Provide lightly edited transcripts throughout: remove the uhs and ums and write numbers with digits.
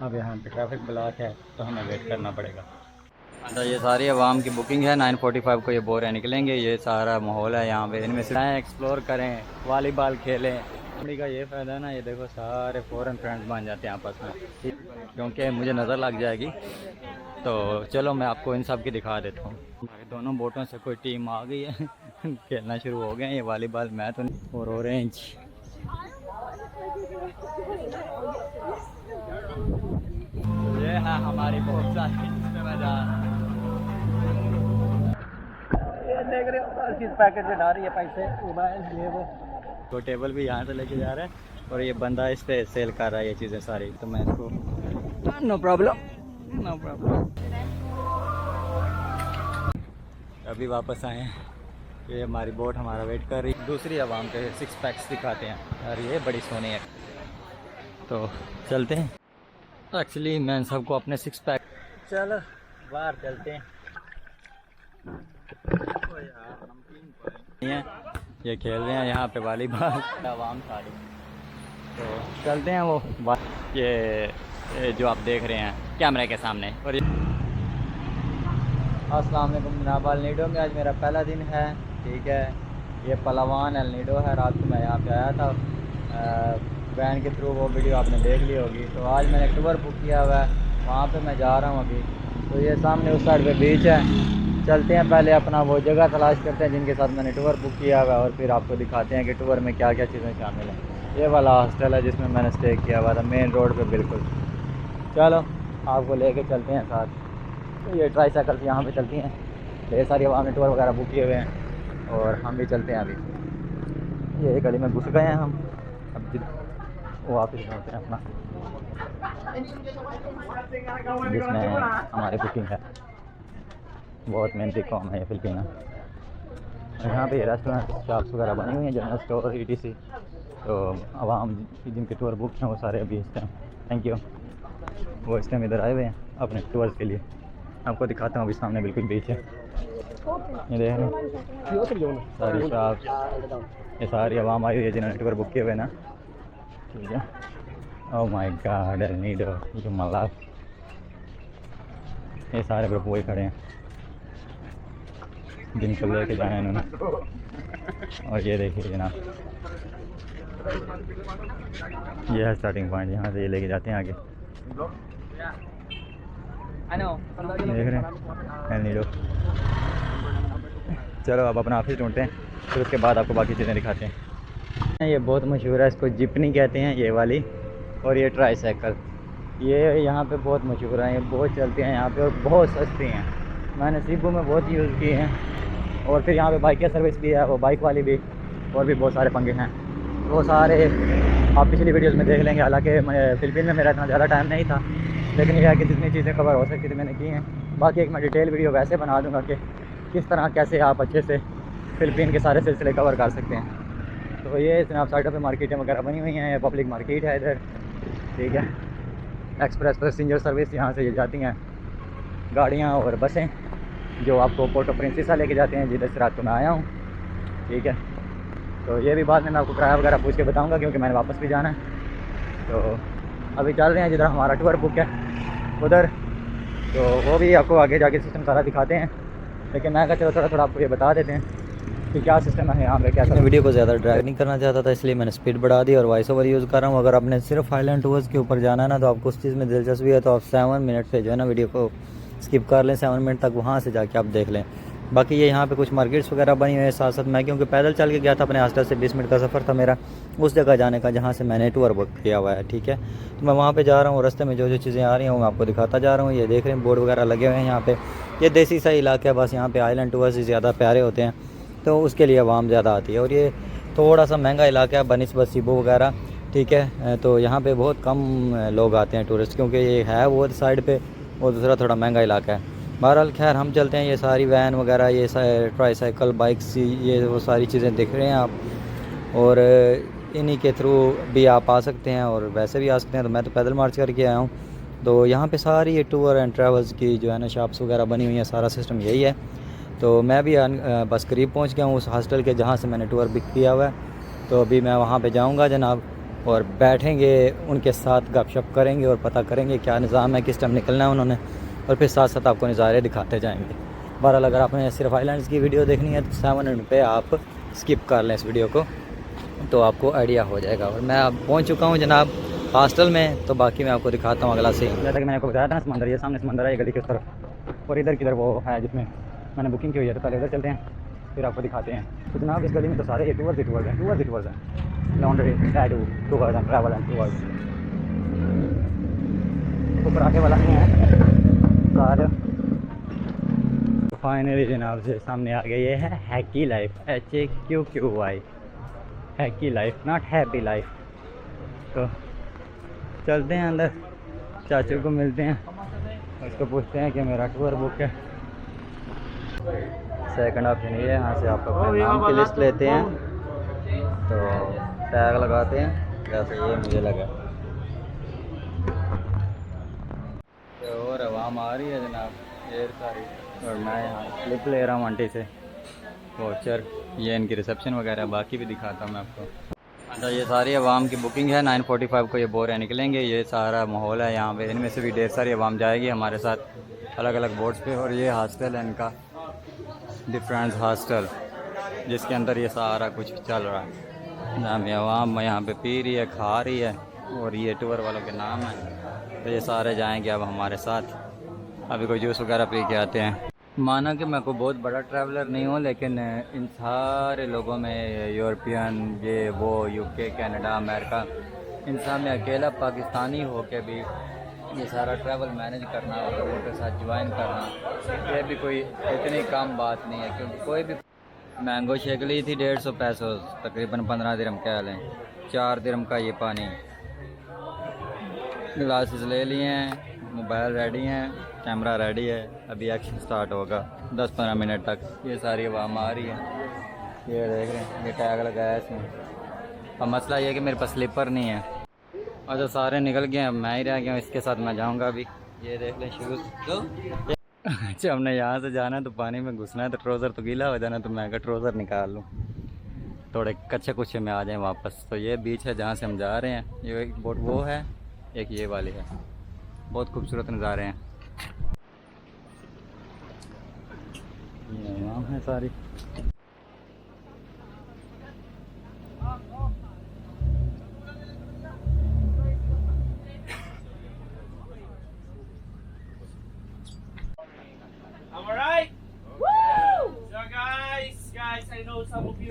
अब यहाँ पे ट्रैफिक ब्लॉक है तो हमें वेट करना पड़ेगा। अच्छा, ये सारी आवाम की बुकिंग है। 9:45 को ये बोरे निकलेंगे। ये सारा माहौल है यहाँ पे, इनमें से जाएँ, एक्सप्लोर करें, वॉलीबॉल खेलें। मम्मी का ये फ़ायदा है ना, ये देखो सारे फ़ॉरेन फ्रेंड्स बन जाते हैं आपस में, क्योंकि मुझे नज़र लग जाएगी। तो चलो मैं आपको इन सब की दिखा देता हूँ। हमारी दोनों बोटों से कोई टीम आ गई है खेलना शुरू हो गए हैं ये वॉलीबॉल। मैं तो नहीं, और ऑरेंज। ये है हमारी बोट सारी, इसमें मैं जा रहा हूँ। ये देख रहे हो हर चीज़ पैकेट से डाल रही है, पैसे मोबाइल ये वो। तो टेबल भी यहाँ से लेके जा रहा है और ये बंदा इस पे सेल कर रहा है ये चीज़ें सारी। तो मैं इसको नो प्रॉब्लम, नो प्रॉब्लम। अभी वापस आए हैं, ये हमारी बोट हमारा वेट कर रही। दूसरी आवाम के 6 पैक्स दिखाते हैं और ये बड़ी सोनी है। तो चलते हैं। एक्चुअली मैं सबको अपने 6 पैक, चलो बाहर चलते हैं। ये खेल रहे हैं यहाँ पे वॉलीबॉल आवाम सारी। तो चलते हैं वो ये जो आप देख रहे हैं कैमरे के सामने। और अस्सलाम वालेकुम जनाब, अल नीडो में आज मेरा पहला दिन है। ठीक है, ये पलावान अल नीडो है। रात को मैं यहाँ पे आया था वैन के थ्रू, वो वीडियो आपने देख ली होगी। तो आज मैंने टूर बुक किया हुआ है, वहाँ पे मैं जा रहा हूँ अभी। तो ये सामने उस साइड पे बीच है, चलते हैं पहले अपना वो जगह तलाश करते हैं जिनके साथ मैंने टूर बुक किया हुआ है, और फिर आपको दिखाते हैं कि टूर में क्या क्या चीज़ें शामिल हैं। ये वाला हॉस्टल है जिसमें मैंने स्टे किया हुआ था, मेन रोड पे बिल्कुल। चलो आपको लेके चलते हैं साथ। तो ये ट्राई साइकिल यहाँ पे चलती हैं, ढेर सारी आवाम ने टूर वगैरह बुक किए हुए हैं और हम भी चलते हैं अभी। ये गली में घुस गए हैं हम, अब वो वापस ढूंढते हैं अपना जिसमें हमारी बुकिंग है। बहुत मेहनती कौम है ये फिलिपिना। और यहाँ पे रेस्टोरेंट शॉप्स वगैरह बनी हुई हैं, जनरल स्टोर ETC। तो आवाम जिनके टूर बुक हैं वो सारे अभी इस टाइम, थैंक यू, वो इस टाइम इधर आए हुए हैं अपने टूर्स के लिए। आपको दिखाता हूँ, अभी सामने बिल्कुल बीच है, ये देख रहे हैं सारी शॉप। ये सारी आवाम आई हुई है जिन्होंने टूर बुक किए हुए ना। ठीक है, oh my God, L Nido, ये मलाव, ये सारे ग्रुप वही खड़े हैं जिनको लेके जाए इन्होंने। और ये देखिए जनाब, ये है स्टार्टिंग पॉइंट, यहाँ से ये लेके जाते हैं आगे। देख रहे हैं एल नीडो। चलो अब अपना ऑफिस ढूंढते हैं, फिर उसके बाद आपको बाकी चीज़ें दिखाते हैं। ये बहुत मशहूर है, इसको जिपनी कहते हैं ये वाली। और ये ट्राई साइकिल, ये यहाँ पे बहुत मशहूर है, ये बहुत चलती हैं यहाँ पे और बहुत सस्ती हैं। मैंने सीबू में बहुत यूज़ की हैं। और फिर यहाँ पे बाइक की सर्विस भी है, वो बाइक वाली भी, और भी बहुत सारे पंगे हैं। वो सारे आप पिछली वीडियोस में देख लेंगे। हालांकि फिलिपीन में मेरा इतना ज़्यादा टाइम नहीं था, लेकिन यह है कि जितनी चीज़ें कवर हो सकती थी मैंने की हैं। बाकी एक मैं डिटेल वीडियो वैसे बना दूँगा कि किस तरह कैसे आप अच्छे से फिलिपीन के सारे सिलसिले कवर कर सकते हैं। तो ये इसमें साइडों पे मार्केटें वगैरह बनी हुई हैं, पब्लिक मार्केट है इधर। ठीक है, एक्सप्रेस पैसेंजर सर्विस यहाँ से ये जाती हैं गाड़ियाँ और बसें जो आपको पोर्टो प्रिंसेसा लेके जाते हैं, जिधर से रात को मैं आया हूँ। ठीक है, तो ये भी बाद में मैं आपको किराया वगैरह पूछ के बताऊँगा, क्योंकि मैंने वापस भी जाना है। तो अभी चल रहे हैं जिधर हमारा टूर बुक है उधर, तो वो भी आपको आगे जाके सिस्टम सारा दिखाते हैं। लेकिन मैं कहा चलो थोड़ा थोड़ा आपको ये बता देते हैं कि क्या सिस्टम है यहाँ पे, क्या। वीडियो को ज़्यादा ड्रैग नहीं करना चाहता था, इसलिए मैंने स्पीड बढ़ा दी और वॉइस ओवर यूज़ कर रहा हूँ। अगर आपने सिर्फ आइलैंड टूर्स के ऊपर जाना है ना, तो आपको उस चीज़ में दिलचस्पी है तो आप 7 मिनट पे जो है ना वीडियो को स्किप कर लें, 7 मिनट तक वहाँ से जाके आप देख लें। बाकी ये यहाँ पे कुछ मार्केट्स वगैरह बनी हुई है साथ साथ। मैं क्योंकि पैदल चल के गया था अपने हॉस्टल से, 20 मिनट का सफ़र था मेरा उस जगह जाने का जहाँ से मैंने टूर बुक किया हुआ है। ठीक है, तो मैं वहाँ पे जा रहा हूँ, रास्ते में जो जो चीज़ें आ रही हैं मैं आपको दिखाता जा रहा हूँ। ये देख रहे हैं बोर्ड वगैरह लगे हुए हैं यहाँ पे। ये देसी सा इलाका है, बस यहाँ पे आइलैंड टूर्स ज़्यादा प्यारे होते हैं, तो उसके लिए आवाम ज़्यादा आती है। और ये थोड़ा सा महंगा इलाका है बनिस्बत सीबो वगैरह। ठीक है, तो यहाँ पे बहुत कम लोग आते हैं टूरिस्ट, क्योंकि ये है वो साइड पे, और दूसरा थोड़ा महंगा इलाका है। बहरहाल खैर हम चलते हैं। ये सारी वैन वगैरह, ये ट्राई साइकिल, बाइक्स, ये वो सारी चीज़ें दिख रहे हैं आप, और इन्हीं के थ्रू भी आप आ सकते हैं और वैसे भी आ सकते हैं। तो मैं तो पैदल मार्च करके आया हूँ। तो यहाँ पे सारी ये टूर एंड ट्रैवल्स की जो है ना शॉप्स वगैरह बनी हुई हैं, सारा सिस्टम यही है। तो मैं भी बस करीब पहुँच गया हूँ उस हॉस्टल के जहाँ से मैंने टूर बुक किया हुआ है। तो अभी मैं वहाँ पे जाऊँगा जनाब, और बैठेंगे उनके साथ गपशप करेंगे और पता करेंगे क्या निज़ाम है, किस टाइम निकलना है उन्होंने, और फिर साथ साथ आपको नज़ारे दिखाते जाएंगे। बहरहाल अगर आपने सिर्फ आइलैंड्स की वीडियो देखनी है तो 7 मिनट पे आप स्किप कर लें इस वीडियो को, तो आपको आइडिया हो जाएगा। और मैं अब पहुंच चुका हूं जनाब हॉस्टल में, तो बाकी मैं आपको दिखाता हूं अगला सीन। जैसा कि मैंने आपको बताया था ना, समंदर, ये सामने समंदर है, ये गली के उस तरफ, और इधर किधर वो है जिसमें मैंने बुकिंग की हुई है, तो पहले उधर चलते हैं फिर आपको दिखाते हैं। तो जनाब इस गली में तो सारे टूवर्स हैं, laundry, tattoo, towards and travel and towards. ऊपर आके वाला नहीं है कार। फाइनली जनाब से सामने आ गया, ये है हैकी लाइफ, HAQQY, हैकी लाइफ, नॉट हैप्पी लाइफ। तो चलते हैं अंदर, चाचू को मिलते हैं, उसको पूछते हैं कि मेरा टूर बुक है। सेकंड ऑप्शन ये है, यहाँ से आप अपने नाम की लिस्ट लेते हैं, तो टैग लगाते हैं, जैसे ये मुझे लगा। तो और आवाम आ रही है जनाब ढेर सारी, और मैं यहाँ क्लिप ले रहा हूँ आंटी से वॉचर, ये इनकी रिसेप्शन वगैरह, बाकी भी दिखाता हूँ मैं आपको। अच्छा, ये सारी आवाम की बुकिंग है, 9:45 को ये बोरे निकलेंगे। ये सारा माहौल है यहाँ पे, इनमें से भी ढेर सारी आवाम जाएगी हमारे साथ अलग अलग बोर्ड्स पे। और ये हॉस्टल है इनका, डिफरेंस हॉस्टल, जिसके अंदर ये सारा कुछ चल रहा है। जहाँ में आवाम यहाँ पे पी रही है, खा रही है, और ये टूर वालों के नाम है। तो ये सारे जाएंगे अब हमारे साथ, अभी कोई जूस वगैरह पी के आते हैं। माना कि मैं कोई बहुत बड़ा ट्रैवलर नहीं हूँ, लेकिन इन सारे लोगों में यूरोपियन, ये वो, UK, कनाडा, अमेरिका, इन सब में अकेला पाकिस्तानी हो के भी ये सारा ट्रैवल मैनेज करना और लोगों के साथ ज्वाइन करना, ये भी कोई इतनी कम बात नहीं है। क्योंकि कोई भी मैंगो शेक ली थी 150 पैसों, तकरीबन 15 दिरहम कह लें, 4 दिरहम का ये पानी। ग्लासेस ले लिए हैं, मोबाइल रेडी हैं, कैमरा रेडी है, अभी एक्शन स्टार्ट होगा 10-15 मिनट तक। ये सारी आवाम आ रही है, ये देख रहे हैं, ये टैग लगाया है इसमें। अब मसला ये है कि मेरे पास स्लीपर नहीं है, और जो सारे निकल गए हैं, अब मैं ही रह गया हूँ, इसके साथ मैं जाऊँगा अभी। ये देख लें शूज़। अच्छा, हमने यहाँ से जाना है तो पानी में घुसना है, तो ट्राउज़र तो गीला हो जाना, तो मैं अगर ट्राउज़र निकाल लूँ, थोड़े कच्चे कुच्चे में आ जाएँ वापस। तो ये बीच है जहाँ से हम जा रहे हैं, ये एक बोट वो है, एक ये वाली है, बहुत खूबसूरत नज़ारे हैं। यहाँ है सारी।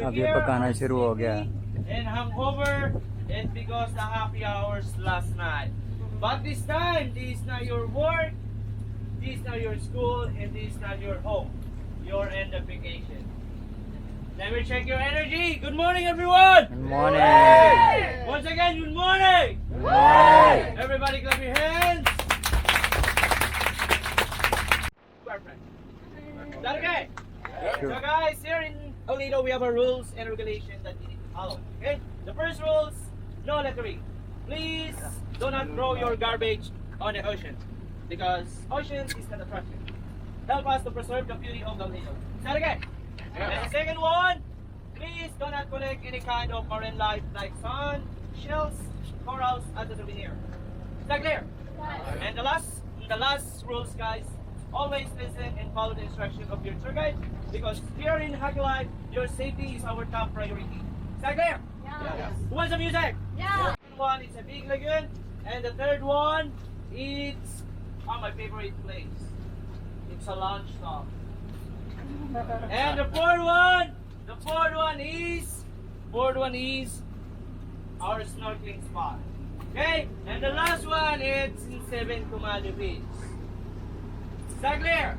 अब ये पकाना शुरू हो गया है। And hungover is because the happy hours last night. But this time, this is not your work, this is not your school, and this is not your home. You're in the vacation. Let me check your energy. Good morning, everyone. Good morning. Once again, good morning. Good morning. Everybody clap your hands. Perfect. Is that okay? Sure. So guys, here in Toledo, we have our rules and regulations that we need to follow. Okay? The first rules, no littering. Please do not throw your garbage on the ocean, because ocean is not attractive. Help us to preserve the beauty of Toledo. Is that okay? And the second one, please do not collect any kind of marine life like sand, shells, corals as a souvenir. Is that clear? And the last rules, guys, always listen and follow the instructions of your tour guide, because here in Happy Life, your safety is our top priority. Is that clear? Yeah. Who wants some music? Yeah. One is a big lagoon, and the third one is my favorite place. It's a lunch stop. And the fourth one is our snorkeling spot. Okay? And the last one is in 7 Kumali Beach. Is that clear?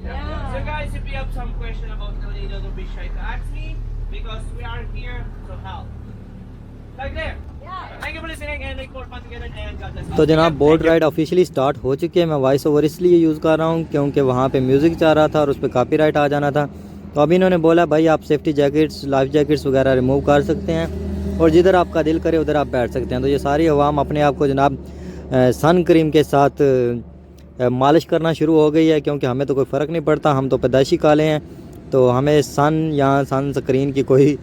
Yeah. So guys, if you have some question about Toledo, don't be shy to ask me, because we are here to help. Is that clear? Yeah. Thank you for listening, and make more fun together, and God bless you. तो जनाब boat ride officially start हो चुकी है। मैं voice over इसलिए use कर रहा हूँ क्योंकि वहाँ पे म्यूज़िक चल रहा था और उस पर कॉपीराइट आ जाना था। तो अभी इन्होंने बोला भाई आप सेफ्टी जैकेट्स, लाइफ जैकेट्स वगैरह रिमूव कर सकते हैं, और जिधर आपका दिल करे उधर आप बैठ सकते हैं। तो ये सारी अवाम अपने आप को जनाब सन क्रीम के साथ मालिश करना शुरू हो गई है, क्योंकि हमें तो कोई फ़र्क नहीं पड़ता, हम तो पैदाइशी काले हैं, तो हमें सन या सन स्क्रीन की कोई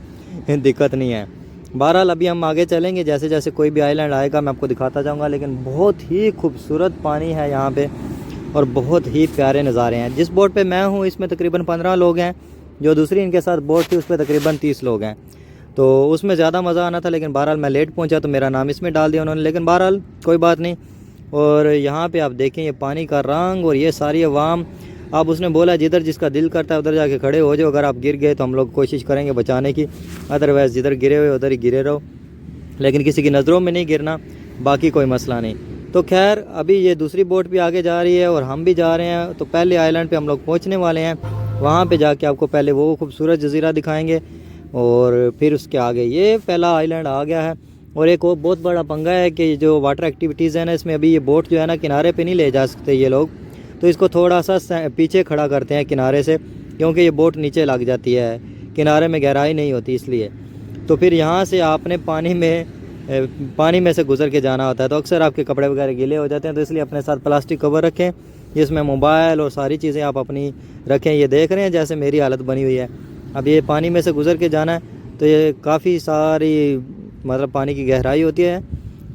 दिक्कत नहीं है। बहरहाल अभी हम आगे चलेंगे, जैसे जैसे कोई भी आइलैंड आएगा मैं आपको दिखाता जाऊँगा। लेकिन बहुत ही खूबसूरत पानी है यहाँ पे और बहुत ही प्यारे नज़ारे हैं। जिस बोट पे मैं हूँ इसमें तकरीबन 15 लोग हैं, जो दूसरी इनके साथ बोट थी उस पर तकरीबन 30 लोग हैं। तो उसमें ज़्यादा मज़ा आना था, लेकिन बहरहाल मैं लेट पहुँचा तो मेरा नाम इसमें डाल दिया उन्होंने, लेकिन बहरहाल कोई बात नहीं। और यहाँ पे आप देखें ये पानी का रंग और ये सारी अवाम। अब उसने बोला जिधर जिसका दिल करता है उधर जाके खड़े हो जाओ, अगर आप गिर गए तो हम लोग कोशिश करेंगे बचाने की, अदरवाइज़ जिधर गिरे हुए उधर ही गिरे रहो, लेकिन किसी की नज़रों में नहीं गिरना, बाकी कोई मसला नहीं। तो खैर अभी ये दूसरी बोट भी आगे जा रही है और हम भी जा रहे हैं। तो पहले आइलैंड पे हम लोग पहुंचने वाले हैं, वहाँ पे जाके आपको पहले वो खूबसूरत जजीरा दिखाएंगे और फिर उसके आगे ये पहला आइलैंड आ गया है। और एक और बहुत बड़ा पंगा है कि जो वाटर एक्टिविटीज़ है ना, इसमें अभी ये बोट जो है ना किनारे पे नहीं ले जा सकते ये लोग, तो इसको थोड़ा सा पीछे खड़ा करते हैं किनारे से, क्योंकि ये बोट नीचे लग जाती है, किनारे में गहराई नहीं होती इसलिए। तो फिर यहाँ से आपने पानी में से गुजर के जाना होता है, तो अक्सर आपके कपड़े वगैरह गीले हो जाते हैं, तो इसलिए अपने साथ प्लास्टिक कवर रखें जिसमें मोबाइल और सारी चीज़ें आप अपनी रखें। ये देख रहे हैं जैसे मेरी हालत बनी हुई है। अब ये पानी में से गुजर के जाना है, तो ये काफ़ी सारी मतलब पानी की गहराई होती है,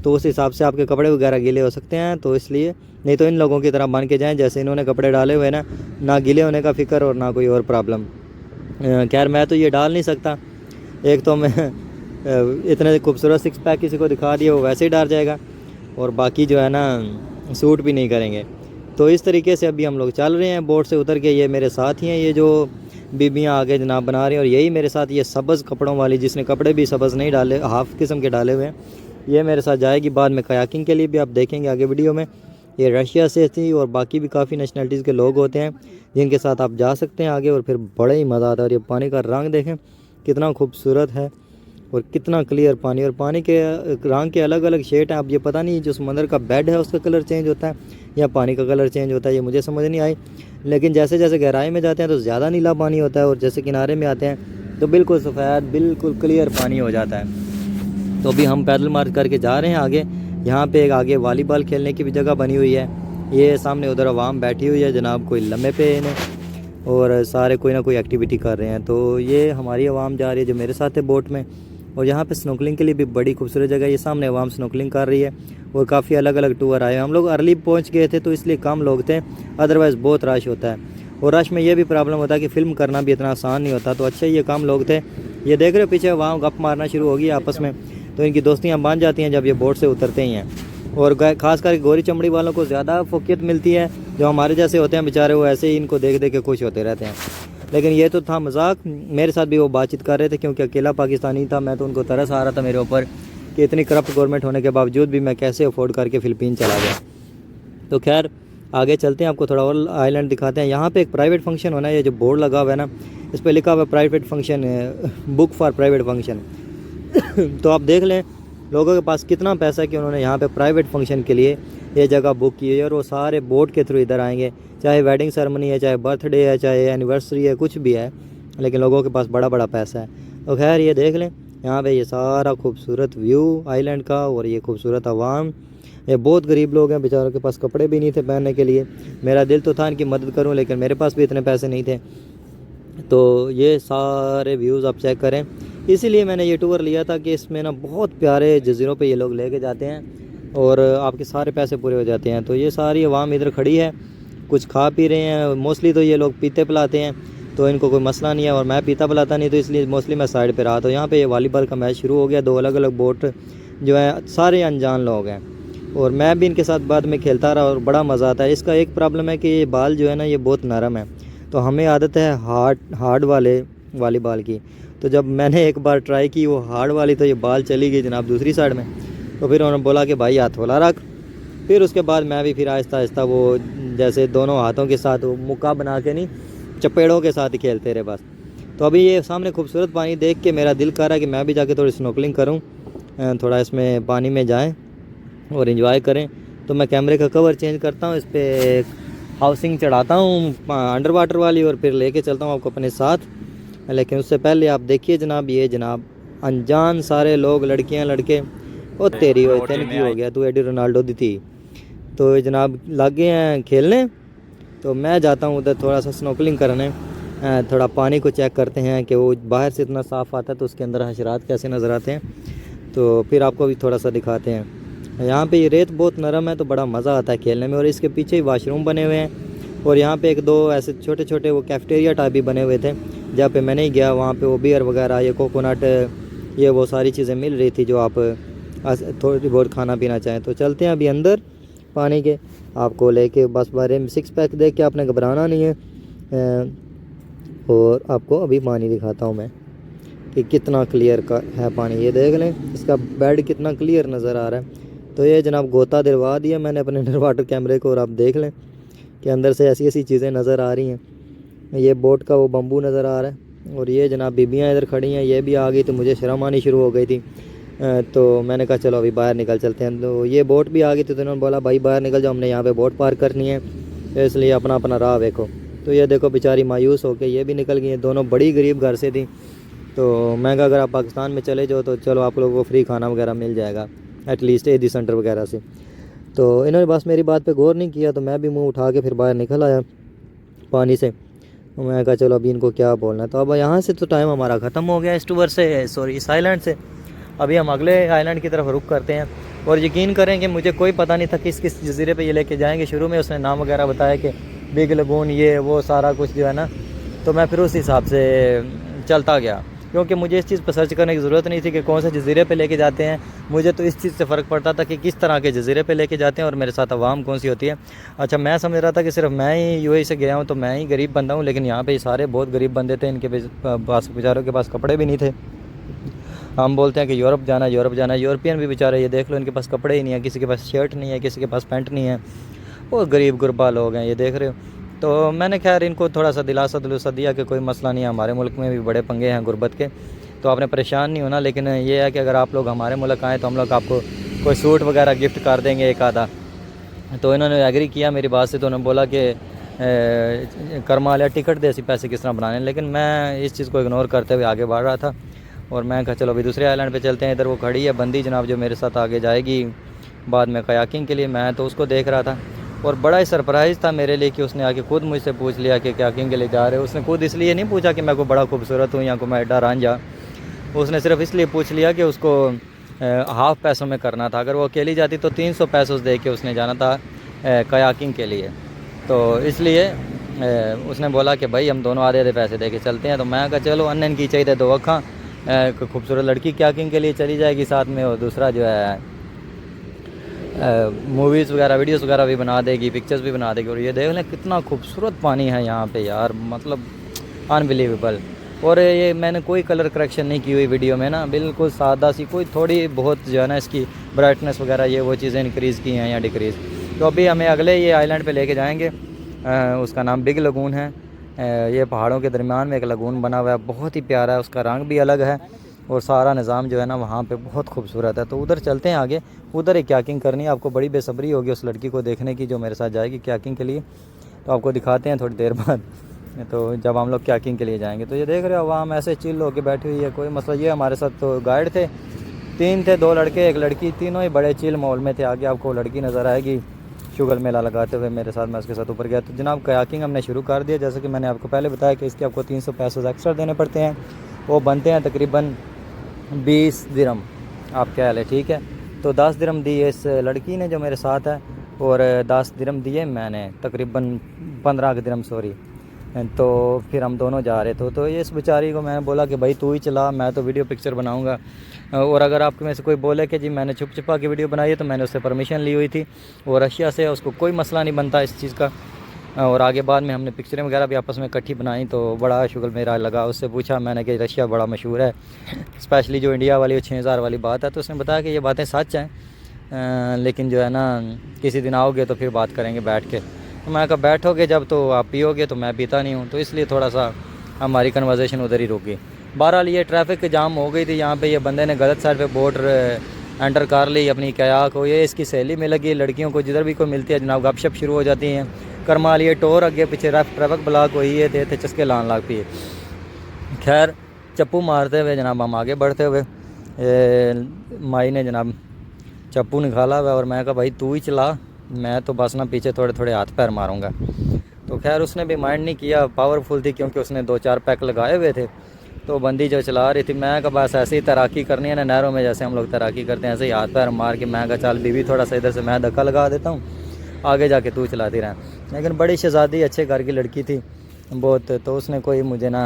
तो उस हिसाब से आपके कपड़े वगैरह गीले हो सकते हैं। तो इसलिए नहीं तो इन लोगों की तरह बन के जाएं जैसे इन्होंने कपड़े डाले हुए ना गीले होने का फ़िक्र और ना कोई और प्रॉब्लम। खैर मैं तो ये डाल नहीं सकता, एक तो मैं इतने खूबसूरत 6 पैक किसी को दिखा दिया वो वैसे ही डर जाएगा, और बाकी जो है ना सूट भी नहीं करेंगे। तो इस तरीके से अभी हम लोग चल रहे हैं बोट से उतर के। ये मेरे साथ ही हैं, ये जो बीबियाँ आगे जनाब बना रही हैं, और यही मेरे साथ ये सब्ज़ कपड़ों वाली, जिसने कपड़े भी सब्ज़ नहीं डाले, हाफ़ किस्म के डाले हुए हैं, ये मेरे साथ जाएगी बाद में कयाकिंग के लिए भी, आप देखेंगे आगे वीडियो में। ये रशिया से थी और बाकी भी काफ़ी नेशनलिटीज़ के लोग होते हैं जिनके साथ आप जा सकते हैं आगे, और फिर बड़ा ही मज़ा आता है। और ये पानी का रंग देखें कितना खूबसूरत है और कितना क्लियर पानी, और पानी के रंग के अलग अलग शेड हैं। अब ये पता नहीं जो समंदर का बेड है उसका कलर चेंज होता है या पानी का कलर चेंज होता है, ये मुझे समझ नहीं आई। लेकिन जैसे जैसे गहराई में जाते हैं तो ज़्यादा नीला पानी होता है, और जैसे किनारे में आते हैं तो बिल्कुल सफ़ेद बिल्कुल क्लियर पानी हो जाता है। तो अभी हम पैदल मार्च करके जा रहे हैं आगे। यहाँ पे एक आगे वॉलीबॉल खेलने की भी जगह बनी हुई है। ये सामने उधर अवाम बैठी हुई है जनाब, कोई लम्हे पे इन्हें, और सारे कोई ना कोई एक्टिविटी कर रहे हैं। तो ये हमारी अवाम जा रही है जो मेरे साथ है बोट में। और यहाँ पे स्नोकलिंग के लिए भी बड़ी खूबसूरत जगह है। ये सामने अवाम स्नोकलिंग कर रही है और काफ़ी अलग अलग टूर आए। हम लोग अर्ली पहुँच गए थे तो इसलिए कम लोग थे, अदरवाइज़ बहुत रश होता है। और रश में ये भी प्रॉब्लम होता है कि फ़िल्म करना भी इतना आसान नहीं होता। तो अच्छा ये कम लोग थे। ये देख रहे हो पीछे अवाम गप मारना शुरू होगी आपस में, तो इनकी दोस्तियाँ बन जाती हैं जब ये बोट से उतरते ही हैं। और ख़ास करके गोरी चमड़ी वालों को ज़्यादा फोकियत मिलती है, जो हमारे जैसे होते हैं बेचारे वो ऐसे ही इनको देख देख के खुश होते रहते हैं। लेकिन ये तो था मजाक, मेरे साथ भी वो बातचीत कर रहे थे क्योंकि अकेला पाकिस्तानी था मैं, तो उनको तरस आ रहा था मेरे ऊपर कि इतनी करप्ट गवर्नमेंट होने के बावजूद भी मैं कैसे अफोर्ड करके फ़िलिपीन चला गया। तो खैर आगे चलते हैं, आपको थोड़ा और आइलैंड दिखाते हैं। यहाँ पे एक प्राइवेट फंक्शन होना है, ये जो बोर्ड लगा हुआ है ना इस पर लिखा हुआ है private function, book for private function. तो आप देख लें लोगों के पास कितना पैसा है कि उन्होंने यहाँ पे प्राइवेट फंक्शन के लिए ये जगह बुक की है, और वो सारे बोट के थ्रू इधर आएंगे, चाहे वेडिंग सेरेमनी है, चाहे बर्थडे है, चाहे एनिवर्सरी है, कुछ भी है, लेकिन लोगों के पास बड़ा बड़ा पैसा है। तो खैर ये देख लें यहाँ पे ये सारा खूबसूरत व्यू आइलैंड का, और ये खूबसूरत आवाम। ये बहुत गरीब लोग हैं, बेचारों के पास कपड़े भी नहीं थे पहनने के लिए। मेरा दिल तो था इनकी मदद करूँ, लेकिन मेरे पास भी इतने पैसे नहीं थे। तो ये सारे व्यूज़ आप चेक करें, इसीलिए मैंने ये टूर लिया था कि इसमें ना बहुत प्यारे जजीरों पे ये लोग लेके जाते हैं और आपके सारे पैसे पूरे हो जाते हैं। तो ये सारी अवाम इधर खड़ी है, कुछ खा पी रहे हैं। मोस्टली तो ये लोग पीते पिलाते हैं तो इनको कोई मसला नहीं है, और मैं पीता पिलाता नहीं, तो इसलिए मोस्टली मैं साइड पे रहा। तो यहाँ पे ये वॉलीबॉल का मैच शुरू हो गया। 2 अलग अलग बोट जो है सारे अनजान लोग हैं, और मैं भी इनके साथ बाद में खेलता रहा और बड़ा मज़ा आता है। इसका एक प्रॉब्लम है कि ये बाल जो है ना ये बहुत नरम है, तो हमें आदत है हार्ड वाले वॉलीबॉल की। तो जब मैंने एक बार ट्राई की वो हार्ड वाली, तो ये बाल चली गई जनाब दूसरी साइड में। तो फिर उन्होंने बोला कि भाई हाथ वाला रख। फिर उसके बाद मैं भी फिर आहिस्ता आहिस्ता वो जैसे दोनों हाथों के साथ वो मुक्का बना के नहीं, चपेड़ों के साथ ही खेलते रहे बस। तो अभी ये सामने खूबसूरत पानी देख के मेरा दिल कर रहा है कि मैं भी जाके थोड़ी स्नोकलिंग करूँ, थोड़ा इसमें पानी में जाएँ और इन्जॉय करें। तो मैं कैमरे का कवर चेंज करता हूँ, इस पर हाउसिंग चढ़ाता हूँ अंडर वाटर वाली, और फिर लेके चलता हूँ आपको अपने साथ। लेकिन उससे पहले आप देखिए जनाब, ये जनाब अनजान सारे लोग, लड़कियां लड़के, ओ तेरी हो इतने की हो गया तू एडी रोनाल्डो दी थी। तो ये जनाब लग गए हैं खेलने, तो मैं जाता हूँ उधर थोड़ा सा स्नोकलिंग करने। थोड़ा पानी को चेक करते हैं कि वो बाहर से इतना साफ़ आता है तो उसके अंदर हशरात कैसे नज़र आते हैं, तो फिर आपको भी थोड़ा सा दिखाते हैं। यहाँ पे ये रेत बहुत नरम है तो बड़ा मज़ा आता है खेलने में। और इसके पीछे ही वाशरूम बने हुए हैं और यहाँ पे एक दो ऐसे छोटे छोटे वो कैफेटेरिया टाइप भी बने हुए थे जहाँ पे मैं नहीं गया। वहाँ पे वो बियर वगैरह, ये कोकोनट, ये वो सारी चीज़ें मिल रही थी जो आप थोड़ी बहुत खाना पीना चाहें। तो चलते हैं अभी अंदर पानी के, आपको लेके बस बारे में 6 पैक देख के आपने घबराना नहीं है। और आपको अभी पानी दिखाता हूँ मैं कि कितना क्लियर का है पानी। ये देख लें, इसका बेड कितना क्लियर नज़र आ रहा है। तो ये जनाब गोता दिलवा दिया मैंने अपने अंडर वाटर कैमरे को और आप देख लें कि अंदर से ऐसी ऐसी चीज़ें नज़र आ रही हैं। ये बोट का वो बम्बू नज़र आ रहा है और ये जनाब बीबियाँ इधर खड़ी हैं, ये भी आ गई तो मुझे शर्म आनी शुरू हो गई थी। तो मैंने कहा चलो अभी बाहर निकल चलते हैं। तो ये बोट भी आ गई थी तो उन्होंने बोला भाई बाहर निकल जाओ, हमने यहाँ पे बोट पार्क करनी है, तो इसलिए अपना अपना राह देखो। तो ये देखो बेचारी मायूस होकर ये भी निकल गई हैं। दोनों बड़ी गरीब घर से थी। तो मैं कहा अगर आप पाकिस्तान में चले जाओ तो चलो आप लोगों को फ्री खाना वगैरह मिल जाएगा एटलीस्ट एदी सेंटर वगैरह से। तो इन्होंने बस मेरी बात पे गौर नहीं किया तो मैं भी मुंह उठा के फिर बाहर निकल आया पानी से। मैं कहा चलो अभी इनको क्या बोलना है। तो अब यहाँ से तो टाइम हमारा ख़त्म हो गया इस टूर से, सॉरी इस आइलैंड से। अभी हम अगले आइलैंड की तरफ रुख करते हैं। और यकीन करें कि मुझे कोई पता नहीं था किस किस जज़ीरे पे ये लेके जाएंगे। शुरू में उसने नाम वगैरह बताया कि बिग लगून ये वो सारा कुछ जो है ना, तो मैं फिर उस हिसाब से चलता गया क्योंकि मुझे इस चीज़ पर सर्च करने की ज़रूरत नहीं थी कि कौन से जज़ीरे पे लेके जाते हैं। मुझे तो इस चीज़ से फ़र्क पड़ता था कि किस तरह के जज़ीरे पे लेके जाते हैं और मेरे साथ अवाम कौन सी होती है। अच्छा, मैं समझ रहा था कि सिर्फ मैं ही यूएई से गया हूँ तो मैं ही गरीब बंदा हूँ, लेकिन यहाँ पे सारे बहुत गरीब बंदे थे। इनके पास बेचारों के पास कपड़े भी नहीं थे। हम बोलते हैं कि यूरोप जाना है, यूरोप जाना है। यूरोपियन भी बेचारे ये देख लो, इनके पास कपड़े ही नहीं है, किसी के पास शर्ट नहीं है, किसी के पास पैंट नहीं है। वो गरीब गुरबा लोग हैं, ये देख रहे हो। तो मैंने खैर इनको थोड़ा सा दिलासा दिया कि कोई मसला नहीं है, हमारे मुल्क में भी बड़े पंगे हैं गुर्बत के, तो आपने परेशान नहीं होना। लेकिन ये है कि अगर आप लोग हमारे मुल्क आएँ तो हम लोग आपको कोई सूट वगैरह गिफ्ट कर देंगे एक आधा। तो इन्होंने एग्री किया मेरी बात से। तो उन्होंने बोला कि कर्मा लिया टिकट दे, ऐसे पैसे किस तरह बनाने। लेकिन मैं इस चीज़ को इग्नोर करते हुए आगे बढ़ रहा था और मैं कहा चलो अभी दूसरे आइलैंड पे चलते हैं। इधर वो खड़ी है बंदी जनाब जो मेरे साथ आगे जाएगी बाद में कयाकिंग के लिए। मैं तो उसको देख रहा था और बड़ा ही सरप्राइज़ था मेरे लिए कि उसने आके खुद मुझसे पूछ लिया कि कयाकिंग के लिए जा रहे हो। उसने खुद इसलिए नहीं पूछा कि मैं को बड़ा खूबसूरत हूँ या को मैं एडा रांझा, उसने सिर्फ इसलिए पूछ लिया कि उसको हाफ़ पैसों में करना था। अगर वो अकेली जाती तो 300 पैसों दे के उसने जाना था कयाकिंग के लिए। तो इसलिए उसने बोला कि भाई हम दोनों आधे आधे पैसे दे के चलते हैं। तो मैं कहा चलो अन्न की चाहिए दो अखा, खूबसूरत लड़की कयाकिंग के लिए चली जाएगी साथ में, और दूसरा जो है मूवीज़ वगैरह वीडियोस वगैरह भी बना देगी, पिक्चर्स भी बना देगी। और ये देख लें कितना खूबसूरत पानी है यहाँ पे यार, मतलब अनबिलीवेबल। और ये मैंने कोई कलर करेक्शन नहीं की हुई वीडियो में ना, बिल्कुल सादा सी, कोई थोड़ी बहुत जो है ना इसकी ब्राइटनेस वगैरह ये वो चीज़ें इंक्रीज़ की हैं या डिक्रीज़। तो अभी हमें अगले ये आइलैंड पे लेके जाएंगे, उसका नाम बिग लगून है। ये पहाड़ों के दरमियान में एक लगून बना हुआ है, बहुत ही प्यारा है, उसका रंग भी अलग है और सारा निज़ाम जो है ना वहाँ पे बहुत खूबसूरत है। तो उधर चलते हैं आगे, उधर एक कयाकिंग करनी है। आपको बड़ी बेसब्री होगी उस लड़की को देखने की जो मेरे साथ जाएगी कयाकिंग के लिए, तो आपको दिखाते हैं थोड़ी देर बाद। तो जब हम लोग कयाकिंग के लिए जाएंगे तो ये देख रहे हो वहाँ ऐसे चिल होकर बैठी हुई है, कोई मसला। ये हमारे साथ तो गाइड थे, 3 थे, 2 लड़के 1 लड़की, तीनों ही बड़े चिल माहौल में थे। आगे आपको लड़की नज़र आएगी शुगर मेला लगाते हुए मेरे साथ, मैं उसके साथ ऊपर गया। तो जनाब कयाकिंग हमने शुरू कर दिया। जैसे कि मैंने आपको पहले बताया कि इसके आपको 300 पैसे एक्स्ट्रा देने पड़ते हैं, वो बनते हैं तकरीबन 20 दिरहम, आप कह लें, ठीक है। तो 10 दिरहम दिए इस लड़की ने जो मेरे साथ है और 10 दिरहम दिए मैंने, तकरीबन 15 दिरहम सॉरी। तो फिर हम दोनों जा रहे थे। तो ये इस बेचारी को मैंने बोला कि भाई तू ही चला, मैं तो वीडियो पिक्चर बनाऊंगा। और अगर आपके में से कोई बोले कि जी मैंने छुप छुपा के वीडियो बनाई है, तो मैंने उससे परमिशन ली हुई थी और रशिया से, उसको कोई मसला नहीं बनता इस चीज़ का। और आगे बाद में हमने पिक्चरें वगैरह भी आपस में इकट्ठी बनाई, तो बड़ा शुगर मेरा लगा। उससे पूछा मैंने कि रशिया बड़ा मशहूर है, स्पेशली जो इंडिया वाली 6000 वाली बात है। तो उसने बताया कि ये बातें सच हैं, लेकिन जो है ना किसी दिन आओगे तो फिर बात करेंगे बैठ के। तो मैं कहा बैठोगे जब तो आप पियोगे, तो मैं पीता नहीं हूँ, तो इसलिए थोड़ा सा हमारी कन्वर्सेशन उधर ही रुक गई। बहरहाल ये ट्रैफिक जाम हो गई थी यहाँ पे, ये बंदे ने गलत साइड पे बोट एंटर कर ली अपनी कयाक को। ये इसकी सहेली में लगी, लड़कियों को जिधर भी कोई मिलती है जनाब गपशप शुरू हो जाती हैं। करमा लिए टोर अगे पीछे ट्रैफिक ब्लॉक हुई है, थे चस्के लान लग पिए। खैर चप्पू मारते हुए जनाब हम आगे बढ़ते हुए, माई ने जनाब चप्पू निकाला हुआ और मैं कहा भाई तू ही चला, मैं तो बस ना पीछे थोड़े थोड़े हाथ पैर मारूंगा। तो खैर उसने भी माइंड नहीं किया, पावरफुल थी क्योंकि उसने 2-4 पैक लगाए हुए थे। तो बंदी जो चला रही थी, मैं कहा बस ऐसे ही तैराकी करनी है ना नहरों में, जैसे हम लोग तैराकी करते हैं ऐसे ही हाथ पैर मार के, मैं कहा चल बीवी थोड़ा सा इधर से मैं धक्का लगा देता हूँ, आगे जाके तू चलाती रह। लेकिन बड़ी शहज़ादी अच्छे घर की लड़की थी बहुत, तो उसने कोई मुझे ना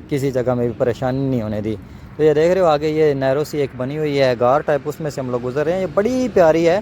किसी जगह में भी परेशानी नहीं होने दी। तो ये देख रहे हो आगे ये नैरो सी एक बनी हुई है गार टाइप, उसमें से हम लोग गुजर रहे हैं। ये बड़ी प्यारी है,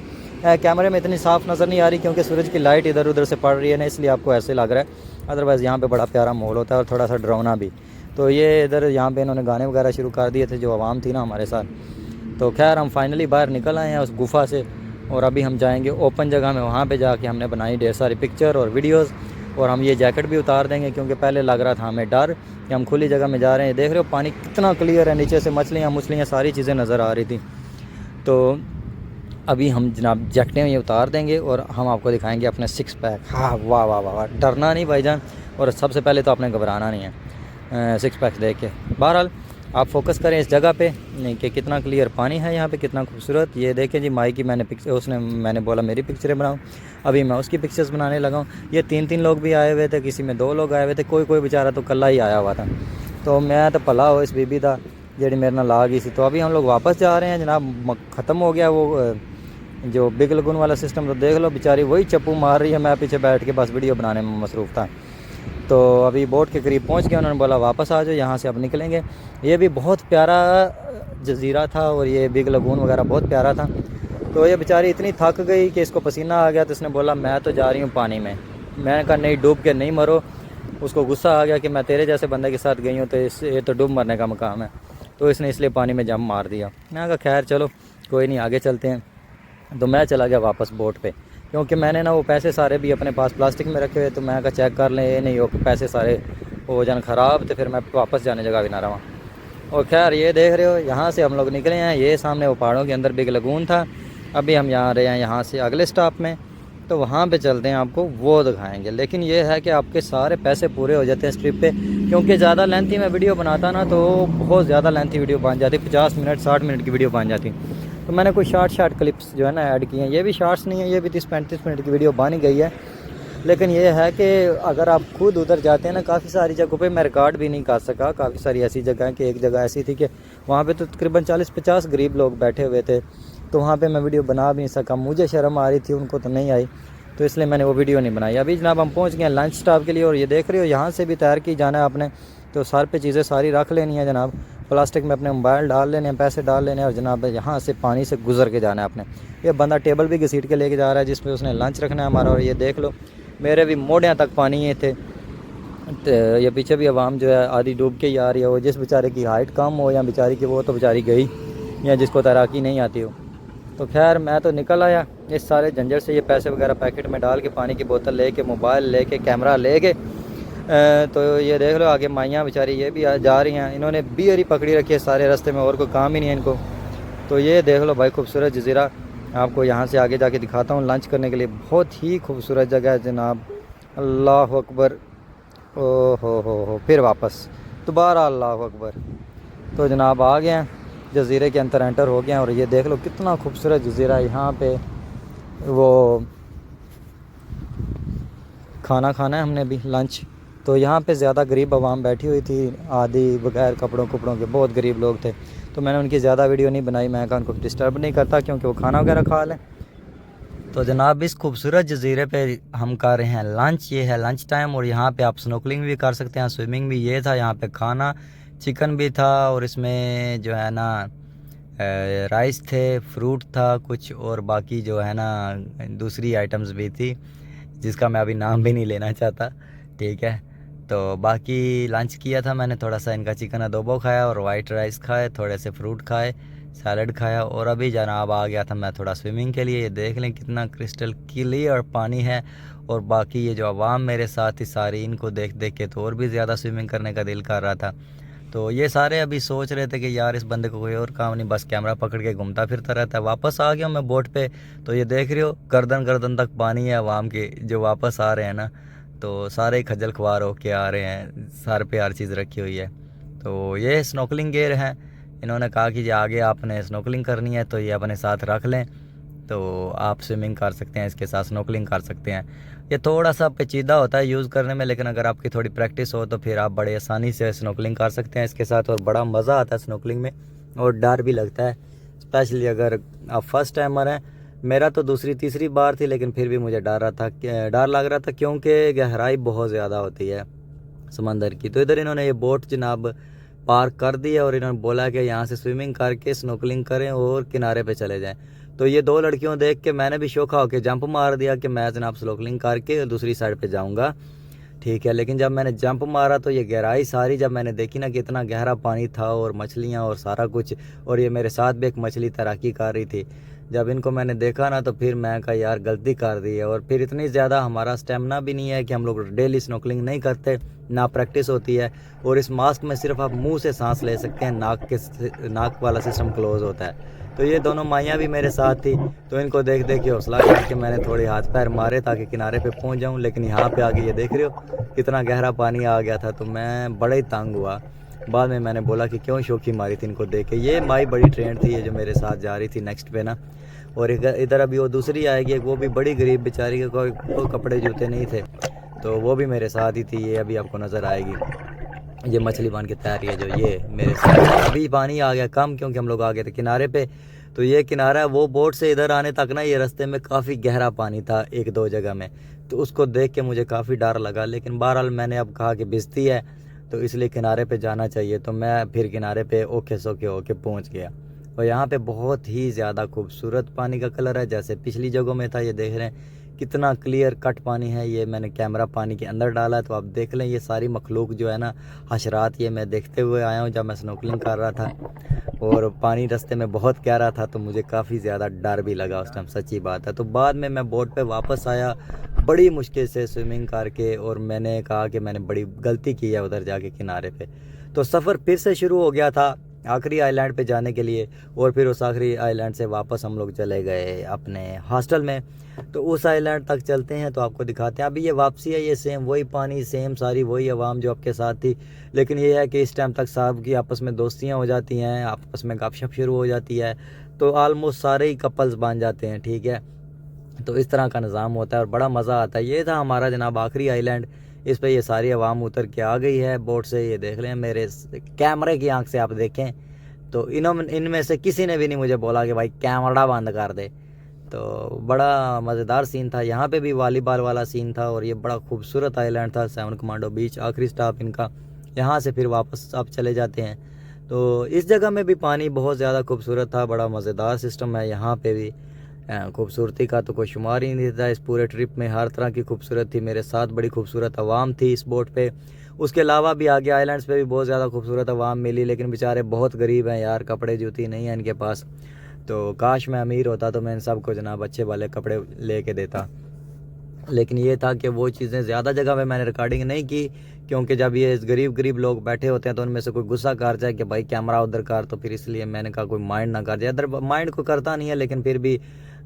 कैमरे में इतनी साफ़ नज़र नहीं आ रही क्योंकि सूरज की लाइट इधर उधर से पड़ रही है ना, इसलिए आपको ऐसे लग रहा है। अदरवाइज़ यहाँ पे बड़ा प्यारा माहौल होता है और थोड़ा सा डरावना भी। तो ये इधर यहाँ पे इन्होंने गाने वगैरह शुरू कर दिए थे जो आवाम थी ना हमारे साथ। तो खैर हम फाइनली बाहर निकल आए हैं उस गुफा से, और अभी हम जाएंगे ओपन जगह में, वहाँ पे जाके हमने बनाई ढेर सारी पिक्चर और वीडियोस। और हम ये जैकेट भी उतार देंगे क्योंकि पहले लग रहा था हमें डर कि हम खुली जगह में जा रहे हैं। देख रहे हो पानी कितना क्लियर है, नीचे से मछलियाँ सारी चीज़ें नज़र आ रही थी। तो अभी हम जनाब जैकेटें ये उतार देंगे और हम आपको दिखाएंगे अपने 6 पैक। हाँ वाह वाह वाह वाह, डरना नहीं भाईजान, और सबसे पहले तो आपने घबराना नहीं है 6 पैक देख के। बहरहाल आप फोकस करें इस जगह पे नहीं कि कितना क्लियर पानी है यहाँ पे, कितना खूबसूरत। ये देखें जी माई की मैंने बोला मेरी पिक्चरें बनाऊँ, अभी मैं उसकी पिक्चर्स बनाने लगा हूँ। ये 3 लोग भी आए हुए थे, किसी में 2 लोग आए हुए थे, कोई बेचारा तो कल्ला ही आया हुआ था। तो मैं तो भला हो इस बीबी था जी मेरे नाल आ गई सी। तो अभी हम लोग वापस जा रहे हैं जनाब, ख़त्म हो गया वो जो बिग लगून वाला सिस्टम। तो देख लो बेचारी वही चप्पू मार रही है, मैं पीछे बैठ के बस वीडियो बनाने में मसरूफ़ था। तो अभी बोट के करीब पहुंच गए, उन्होंने बोला वापस आ जाओ, यहाँ से अब निकलेंगे। ये भी बहुत प्यारा जजीरा था और ये बिग लगून वगैरह बहुत प्यारा था। तो ये बेचारी इतनी थक गई कि इसको पसीना आ गया, तो इसने बोला मैं तो जा रही हूँ पानी में। मैंने कहा नहीं, डूब के नहीं मरो। उसको गुस्सा आ गया कि मैं तेरे जैसे बंदे के साथ गई हूँ, तो ये तो डूब मरने का मकाम है। तो इसने इसलिए पानी में जंप मार दिया। मैंने कहा खैर चलो कोई नहीं, आगे चलते हैं। तो मैं चला गया वापस बोट पे, क्योंकि मैंने ना वो पैसे सारे भी अपने पास प्लास्टिक में रखे हुए। तो मैं कहा चेक कर लें, ये नहीं हो कि पैसे सारे हो जान ख़राब, तो फिर मैं वापस जाने जगह भी ना रहा। और खैर ये देख रहे हो यहाँ से हम लोग निकले हैं, ये सामने वो पहाड़ों के अंदर बिग लगून था। अभी हम यहाँ रहे हैं यहाँ से अगले स्टॉप में, तो वहाँ पे चलते हैं, आपको वो दिखाएंगे। लेकिन ये है कि आपके सारे पैसे पूरे हो जाते हैं इस ट्रिप पे, क्योंकि ज़्यादा लेंथी मैं वीडियो बनाता ना तो बहुत ज़्यादा लेंथी वीडियो बन जाती, 50 मिनट 60 मिनट की वीडियो बन जाती। तो मैंने कुछ शॉर्ट क्लिप्स जो है ना ऐड किए हैं। ये भी शॉर्ट्स नहीं है, ये भी 30-35 मिनट की वीडियो बन गई है। लेकिन ये है कि अगर आप खुद उधर जाते हैं ना, काफ़ी सारी जगहों पे मैं रिकॉर्ड भी नहीं कर सका। काफ़ी सारी ऐसी जगह हैं कि एक जगह ऐसी थी कि वहाँ पे तो तकरीबन 40-50 गरीब लोग बैठे हुए थे, तो वहाँ पे मैं वीडियो बना भी नहीं सका। मुझे शर्म आ रही थी, उनको तो नहीं आई, तो इसलिए मैंने वो वीडियो नहीं बनाई। अभी जनाब हम पहुँच गए लंच स्टॉप के लिए, और ये देख रहे हो यहाँ से भी तैयार की जाना है आपने। तो सर पे चीज़ें सारी रख लेनी है जनाब, प्लास्टिक में अपने मोबाइल डाल लेने हैं, पैसे डाल लेने हैं, और जनाब यहाँ से पानी से गुजर के जाना है आपने। ये बंदा टेबल भी घसीट के लेके जा रहा है जिसमें उसने लंच रखना है हमारा। और ये देख लो मेरे भी मोढ़ियाँ तक पानी ये थे। तो ये पीछे भी आवाम जो है आधी डूब के ही आ रही है। वो जिस बेचारे की हाइट कम हो या बेचारी की, वो तो बेचारी गई, या जिसको तैराकी नहीं आती हो। तो खैर मैं तो निकल आया इस सारे झंझट से। ये पैसे वगैरह पैकेट में डाल के, पानी की बोतल लेके, मोबाइल लेके, कैमरा लेके, तो ये देख लो आगे माइयाँ बेचारी ये भी जा रही हैं। इन्होंने बियर ही पकड़ी रखी है सारे रास्ते में, और कोई काम ही नहीं है इनको। तो ये देख लो भाई खूबसूरत जजीरा, आपको यहाँ से आगे जाके दिखाता हूँ। लंच करने के लिए बहुत ही खूबसूरत जगह है जनाब। अल्लाह अकबर, ओ हो, फिर वापस दोबारा अल्लाह अकबर। तो जनाब आ गए हैं जजीरे के अंदर, एंटर हो गए हैं। और ये देख लो कितना खूबसूरत जजीरा है। यहाँ पे वो खाना खाना है हमने भी, लंच। तो यहाँ पे ज़्यादा गरीब आवाम बैठी हुई थी, आधी बगैर कपड़ों के, बहुत गरीब लोग थे। तो मैंने उनकी ज़्यादा वीडियो नहीं बनाई, मैं कहा उनको डिस्टर्ब नहीं करता क्योंकि वो खाना वगैरह खा लें। तो जनाब इस खूबसूरत जजीरे पे हम कर रहे हैं लंच। ये है लंच टाइम, और यहाँ पे आप स्नॉर्कलिंग भी कर सकते हैं, स्विमिंग भी। ये था यहाँ पे खाना, चिकन भी था, और इसमें जो है ना राइस थे, फ्रूट था कुछ, और बाकी जो है ना दूसरी आइटम्स भी थी जिसका मैं अभी नाम भी नहीं लेना चाहता, ठीक है। तो बाकी लंच किया था मैंने, थोड़ा सा इनका चिकन अदोबो खाया और वाइट राइस खाए, थोड़े से फ्रूट खाए, सैलड खाया। और अभी जनाब आ गया था मैं थोड़ा स्विमिंग के लिए। ये देख लें कितना क्रिस्टल क्लियर पानी है। और बाकी ये जो आवाम मेरे साथ ही सारी, इनको देख देख के तो और भी ज़्यादा स्विमिंग करने का दिल कर रहा था। तो ये सारे अभी सोच रहे थे कि यार इस बंदे को कोई और काम नहीं, बस कैमरा पकड़ के घूमता फिरता रहता है। वापस आ गया मैं बोट पे। तो ये देख रहे हो गर्दन तक पानी है आवाम के जो वापस आ रहे हैं ना, तो सारे खज्जल ख्वार होके आ रहे हैं, सर पे हर चीज़ रखी हुई है। तो ये स्नॉर्कलिंग गेयर हैं, इन्होंने कहा कि आगे आपने स्नॉर्कलिंग करनी है तो ये अपने साथ रख लें। तो आप स्विमिंग कर सकते हैं, इसके साथ स्नॉर्कलिंग कर सकते हैं। ये थोड़ा सा पेचीदा होता है यूज़ करने में, लेकिन अगर आपकी थोड़ी प्रैक्टिस हो तो फिर आप बड़े आसानी से स्नॉर्कलिंग कर सकते हैं इसके साथ, और बड़ा मज़ा आता है स्नॉर्कलिंग में, और डर भी लगता है, स्पेशली अगर आप फर्स्ट टाइमर हैं। मेरा तो दूसरी तीसरी बार थी, लेकिन फिर भी मुझे डर लग रहा था क्योंकि गहराई बहुत ज़्यादा होती है समंदर की। तो इधर इन्होंने ये बोट जनाब पार्क कर दी है और इन्होंने बोला कि यहाँ से स्विमिंग करके स्नॉर्कलिंग करें और किनारे पे चले जाएं। तो ये दो लड़कियों देख के मैंने भी शौका होकर जंप मार दिया कि मैं जनाब स्नॉर्कलिंग करके दूसरी साइड पे जाऊँगा, ठीक है। लेकिन जब मैंने जंप मारा तो ये गहराई सारी जब मैंने देखी ना कि इतना गहरा पानी था और मछलियाँ और सारा कुछ, और ये मेरे साथ भी एक मछली तैराकी कर रही थी, जब इनको मैंने देखा ना तो फिर मैं कहा यार गलती कर दी है। और फिर इतनी ज़्यादा हमारा स्टेमिना भी नहीं है कि हम लोग डेली स्नॉर्कलिंग नहीं करते, ना प्रैक्टिस होती है। और इस मास्क में सिर्फ आप मुंह से सांस ले सकते हैं, नाक वाला सिस्टम क्लोज होता है। तो ये दोनों माइयाँ भी मेरे साथ थी, तो इनको देख देख के हौसला करके मैंने थोड़े हाथ पैर मारे ताकि किनारे पे पहुंच जाऊं। लेकिन यहाँ पे आके ये देख रहे हो कितना गहरा पानी आ गया था, तो मैं बड़ा ही तंग हुआ। बाद में मैंने बोला कि क्यों शौकी मारी थी इनको देख के। ये माई बड़ी ट्रेंड थी, ये जो मेरे साथ जा रही थी नेक्स्ट पे ना। और इधर अभी वो दूसरी आएगी, वो भी बड़ी गरीब बेचारी के कोई कपड़े जूते नहीं थे, तो वो भी मेरे साथ ही थी। ये अभी आपको नज़र आएगी, ये मछली बांध के तैयार है जो ये मेरे साथ। अभी पानी आ गया कम क्योंकि हम लोग आ गए थे किनारे पे। तो ये किनारा है, वो बोट से इधर आने तक ना ये रास्ते में काफ़ी गहरा पानी था एक दो जगह में, तो उसको देख के मुझे काफ़ी डर लगा। लेकिन बहरहाल मैंने अब कहा कि भिजती है तो इसलिए किनारे पे जाना चाहिए, तो मैं फिर किनारे पे ओके सोके होके पहुंच गया। और यहाँ पे बहुत ही ज़्यादा खूबसूरत पानी का कलर है, जैसे पिछली जगहों में था। ये देख रहे हैं कितना क्लियर कट पानी है। ये मैंने कैमरा पानी के अंदर डाला है तो आप देख लें, ये सारी मखलूक जो है ना, हशरात, ये मैं देखते हुए आया हूँ जब मैं स्नॉर्कलिंग कर रहा था। और पानी रास्ते में बहुत गहरा था तो मुझे काफ़ी ज़्यादा डर भी लगा उस टाइम, सच्ची बात है। तो बाद में मैं बोट पे वापस आया बड़ी मुश्किल से स्विमिंग करके, और मैंने कहा कि मैंने बड़ी गलती की है उधर जाके किनारे पे। तो सफ़र फिर से शुरू हो गया था आखिरी आइलैंड पे जाने के लिए, और फिर उस आखिरी आइलैंड से वापस हम लोग चले गए अपने हॉस्टल में। तो उस आइलैंड तक चलते हैं तो आपको दिखाते हैं। अभी ये वापसी है, ये सेम वही पानी, सेम सारी वही आवाम जो आपके साथ थी। लेकिन ये है कि इस टाइम तक साहब की आपस में दोस्तियाँ हो जाती हैं, आपस में गपशप शुरू हो जाती है, तो आलमोस्ट सारे ही कपल्स बन जाते हैं, ठीक है। तो इस तरह का निज़ाम होता है और बड़ा मज़ा आता है। ये था हमारा जनाब आखिरी आइलैंड, इस पे ये सारी आवाम उतर के आ गई है बोट से। ये देख लें मेरे कैमरे की आंख से आप देखें तो इनमें से किसी ने भी नहीं मुझे बोला कि भाई कैमरा बंद कर दे। तो बड़ा मज़ेदार सीन था। यहाँ पे भी वॉलीबॉल वाला सीन था, और ये बड़ा खूबसूरत आइलैंड था, सेवन कमांडो बीच, आखिरी स्टॉप इनका। यहाँ से फिर वापस आप चले जाते हैं। तो इस जगह में भी पानी बहुत ज़्यादा खूबसूरत था, बड़ा मज़ेदार सिस्टम है यहाँ पे भी। खूबसूरती का तो कोई शुमार ही नहीं था इस पूरे ट्रिप में, हर तरह की खूबसूरत थी। मेरे साथ बड़ी खूबसूरत आवाम थी इस बोट पे। उसके अलावा भी आगे आइलैंड्स पे भी बहुत ज़्यादा खूबसूरत आवाम मिली, लेकिन बेचारे बहुत गरीब हैं यार, कपड़े जूती नहीं है इनके पास। तो काश मैं अमीर होता तो मैं इन सबको जनाब अच्छे वाले कपड़े ले के देता। लेकिन ये था कि वो चीज़ें ज़्यादा जगह पे मैंने रिकॉर्डिंग नहीं की, क्योंकि जब ये गरीब लोग बैठे होते हैं तो उनमें से कोई गुस्सा कर जाए कि भाई कैमरा उधर कर, तो फिर इसलिए मैंने कहा कोई माइंड ना कर जाए। इधर माइंड को करता नहीं है, लेकिन फिर भी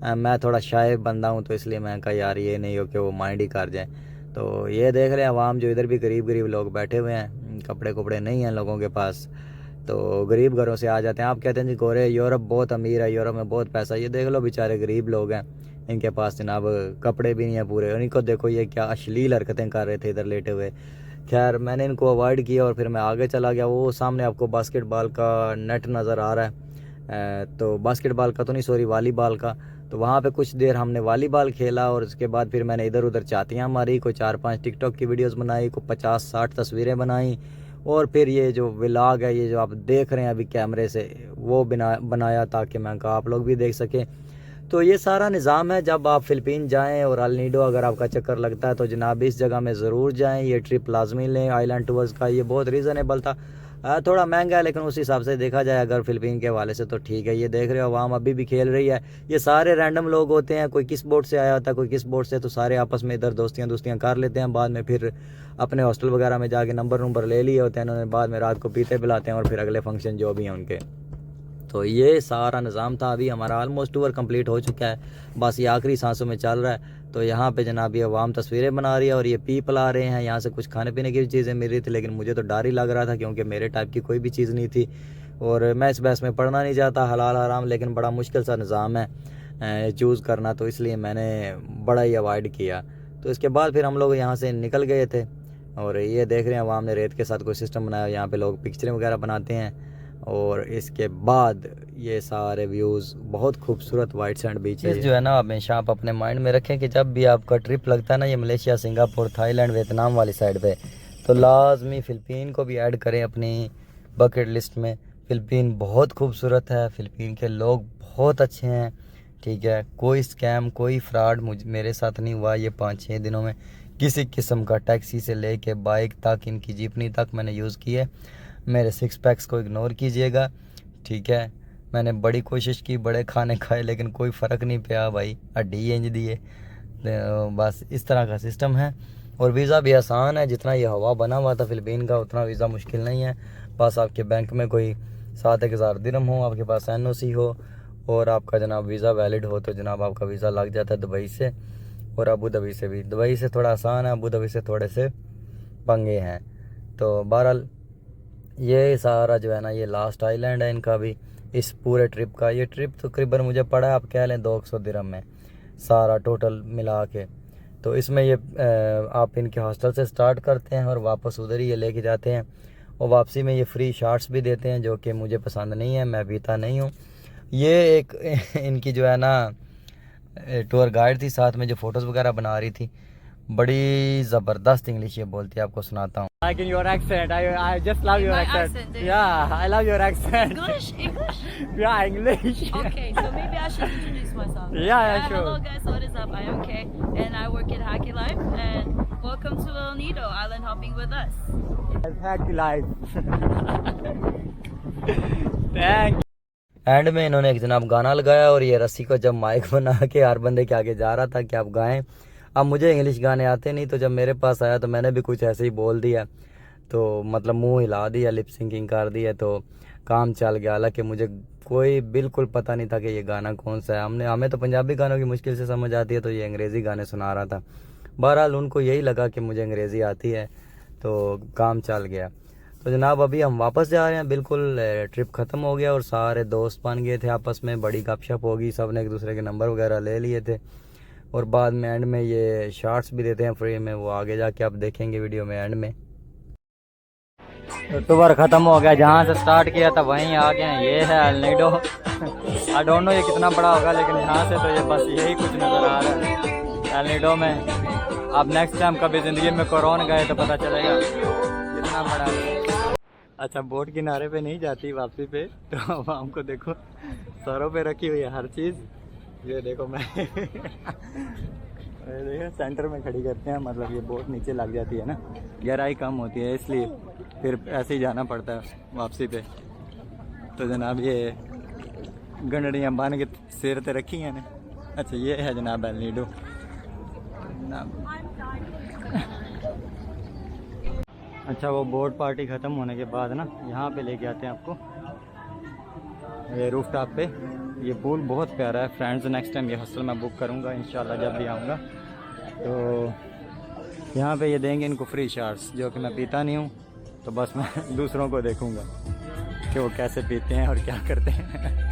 मैं थोड़ा शाय बंदा हूँ, तो इसलिए मैं कहा यार ये नहीं हो कि वो माइंड ही कर जाए। तो ये देख रहे हैं आवाम जो इधर भी गरीब लोग बैठे हुए हैं, कपड़े कपड़े नहीं हैं लोगों के पास, तो गरीब घरों से आ जाते हैं। आप कहते हैं जी गोरे यूरोप बहुत अमीर है, यूरोप में बहुत पैसा, ये देख लो बेचारे गरीब लोग हैं, इनके पास जनाब कपड़े भी नहीं है पूरे। इनको देखो ये क्या अश्लील हरकतें कर रहे थे इधर लेटे हुए। खैर मैंने इनको अवॉइड किया और फिर मैं आगे चला गया। वो सामने आपको बास्केटबॉल का नेट नज़र आ रहा है, तो बास्केटबॉल का तो नहीं, सॉरी वॉलीबॉल का। तो वहाँ पे कुछ देर हमने वॉलीबॉल खेला, और उसके बाद फिर मैंने इधर उधर चातियाँ मारी, कोई 4-5 टिकटॉक की वीडियोस बनाई, कोई 50-60 तस्वीरें बनाई, और फिर ये जो व्लॉग है, ये जो आप देख रहे हैं अभी कैमरे से, वो बनाया ताकि मैं कहा आप लोग भी देख सकें। तो ये सारा निज़ाम है। जब आप फ़िलिपीन जाएं और अल नीडो अगर आपका चक्कर लगता है तो जनाब इस जगह में ज़रूर जाएं, ये ट्रिप लाजमी लें आइलैंड टूर्स का। ये बहुत रीज़नेबल था, थोड़ा महंगा है, लेकिन उस हिसाब से देखा जाए अगर फ़िलिपीन के हवाले से तो ठीक है। ये देख रहे हो आवाम अभी भी खेल रही है। ये सारे रैंडम लोग होते हैं, कोई किस बोट से आया होता है, कोई किस बोट से, तो सारे आपस में इधर दोस्तियाँ कर लेते हैं। बाद में फिर अपने हॉस्टल वगैरह में जाके नंबर ले लिए होते हैं इन्होंने, बाद में रात को पीते पिलाते हैं और फिर अगले फंक्शन जो भी हैं उनके। तो ये सारा निज़ाम था। अभी हमारा ऑलमोस्ट टूर कंप्लीट हो चुका है, बस ये आखिरी सांसों में चल रहा है। तो यहाँ पे जनाब ये अवाम तस्वीरें बना रही है और ये पीपल आ रहे हैं। यहाँ से कुछ खाने पीने की भी चीज़ें मिल रही थी, लेकिन मुझे तो डर ही लग रहा था क्योंकि मेरे टाइप की कोई भी चीज़ नहीं थी और मैं इस बहस में पढ़ना नहीं चाहता हलाल हराम, लेकिन बड़ा मुश्किल सा निज़ाम है। चूज़ करना, तो इसलिए मैंने बड़ा ही अवॉइड किया। तो इसके बाद फिर हम लोग यहाँ से निकल गए थे। और ये देख रहे हैं वहाँ हमने रेत के साथ कोई सिस्टम बनाया, यहाँ पे लोग पिक्चरें वगैरह बनाते हैं। और इसके बाद ये सारे व्यूज़, बहुत खूबसूरत वाइट सैंड बीच है। जो है ना हमेशा आप अपने माइंड में रखें कि जब भी आपका ट्रिप लगता है ना ये मलेशिया, सिंगापुर, थाईलैंड, वियतनाम वाली साइड पे, तो लाजमी फ़िलिपीन को भी ऐड करें अपनी बकेट लिस्ट में। फ़िलिपीन बहुत खूबसूरत है, फ़िलिपीन के लोग बहुत अच्छे हैं, ठीक है। कोई स्कैम, कोई फ्रॉड मेरे साथ नहीं हुआ ये 5-6 दिनों में। किसी किस्म का टैक्सी से लेके बाइक तक, इनकी जीपनी तक मैंने यूज़ की है। मेरे 6 पैक्स को इग्नोर कीजिएगा, ठीक है। मैंने बड़ी कोशिश की, बड़े खाने खाए, लेकिन कोई फ़र्क नहीं पाया भाई, हड्डी इंज दिए। बस इस तरह का सिस्टम है। और वीज़ा भी आसान है, जितना ये हवा बना हुआ था फ़िलिपीन का उतना वीज़ा मुश्किल नहीं है। बस आपके बैंक में कोई 7,000 दिरहम हो, आपके पास NOC हो और आपका जनाब वीज़ा वैलिड हो, तो जनाब आपका वीज़ा लग जाता है दुबई से और अबू धाबी से भी। दुबई से थोड़ा आसान है, अबू धाबी से थोड़े से पंगे हैं। तो बहरहाल ये सारा जो है ना ये लास्ट आइलैंड है इनका भी, इस पूरे ट्रिप का। ये ट्रिप तकरीबन मुझे पड़ा है, आप कह लें 200 दिरहम में सारा टोटल मिला के। तो इसमें ये आप इनके हॉस्टल से स्टार्ट करते हैं और वापस उधर ही ये लेके जाते हैं। और वापसी में ये फ्री शॉट्स भी देते हैं, जो कि मुझे पसंद नहीं है, मैं पीता नहीं हूँ। ये एक इनकी जो है ना टूर गाइड थी, साथ में जो फ़ोटोज़ वगैरह बना रही थी, बड़ी ज़बरदस्त इंग्लिश ये बोलती है, आपको सुनाता हूँ। Like in your accent, I just love your accent. Yeah, I love your accent. English? Yeah, English. Okay, so maybe I should introduce myself. Yeah, sure. Hello guys, what is up? I am Kay and I work at Hacky Life, and welcome to El Nido Island hopping with us. Happy life. Thank you. And में इन्होंने एक जनाब गाना लगाया और ये रस्सी को जब माइक बना के हर बंदे के आगे जा रहा था कि आप गाएं। अब मुझे इंग्लिश गाने आते नहीं, तो जब मेरे पास आया तो मैंने भी कुछ ऐसे ही बोल दिया, तो मतलब मुंह हिला दिया, लिप सिंकिंग कर दिया, तो काम चल गया। हालांकि मुझे कोई बिल्कुल पता नहीं था कि ये गाना कौन सा है। हमें तो पंजाबी गानों की मुश्किल से समझ आती है, तो ये अंग्रेज़ी गाने सुना रहा था। बहरहाल उनको यही लगा कि मुझे अंग्रेज़ी आती है, तो काम चल गया। तो जनाब अभी हम वापस जा रहे हैं, बिल्कुल ट्रिप ख़त्म हो गया और सारे दोस्त बन गए थे आपस में, बड़ी गपशप होगी, सब ने एक दूसरे के नंबर वगैरह ले लिए थे। और बाद में एंड में ये शॉर्ट्स भी देते हैं फ्री में, वो आगे जाके आप देखेंगे वीडियो में एंड में। तो टूर ख़त्म हो गया, जहाँ से स्टार्ट किया था वहीं आ गए हैं। ये है L Nido. I don't know ये कितना बड़ा होगा, लेकिन यहाँ से तो ये बस यही कुछ नज़र आ रहा है एल नीडो में। अब नेक्स्ट टाइम कभी ज़िंदगी में कोरोन गए तो पता चलेगा कितना बड़ा है। अच्छा, बोट किनारे पे नहीं जाती वापसी पे, तो अब हमको देखो सरों पे रखी हुई है हर चीज़। ये देखो मैं देखो सेंटर में खड़ी करते हैं, मतलब ये बोट नीचे लग जाती है ना, गहराई कम होती है, इसलिए फिर ऐसे ही जाना पड़ता है वापसी पे। तो जनाब ये गंडड़ियाँ बांध के सिर पे रखी हैं ना। अच्छा, ये है जनाब एल नीडो। अच्छा, वो बोट पार्टी ख़त्म होने के बाद ना यहाँ पे लेके आते हैं आपको, ये रूफ टॉप पे। ये पूल बहुत प्यारा है फ्रेंड्स। नेक्स्ट टाइम ये हॉस्टल मैं बुक करूँगा इंशाल्लाह जब भी आऊँगा। तो यहाँ पे ये देंगे इनको फ्री शॉट्स, जो कि मैं पीता नहीं हूँ, तो बस मैं दूसरों को देखूँगा कि वो कैसे पीते हैं और क्या करते हैं।